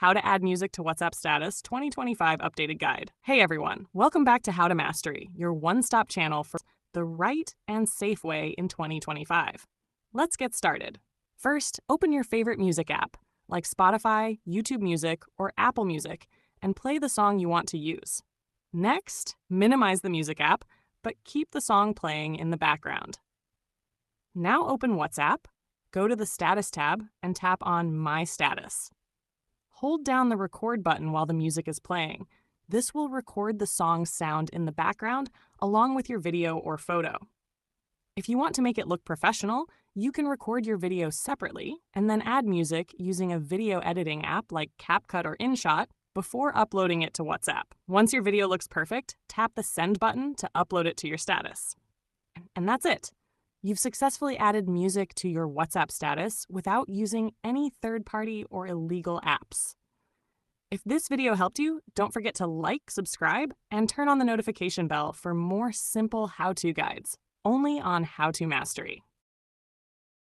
How to Add Music to WhatsApp Status 2025 Updated Guide. Hey everyone, welcome back to How to Mastery, your one-stop channel for the right and safe way in 2025. Let's get started. First, open your favorite music app, like Spotify, YouTube Music, or Apple Music, and play the song you want to use. Next, minimize the music app, but keep the song playing in the background. Now open WhatsApp, go to the Status tab, and tap on My Status. Hold down the record button while the music is playing. This will record the song's sound in the background along with your video or photo. If you want to make it look professional, you can record your video separately and then add music using a video editing app like CapCut or InShot before uploading it to WhatsApp. Once your video looks perfect, tap the Send button to upload it to your status. And that's it. You've successfully added music to your WhatsApp status without using any third-party or illegal apps. If this video helped you, don't forget to like, subscribe, and turn on the notification bell for more simple how-to guides, only on How to Mastery.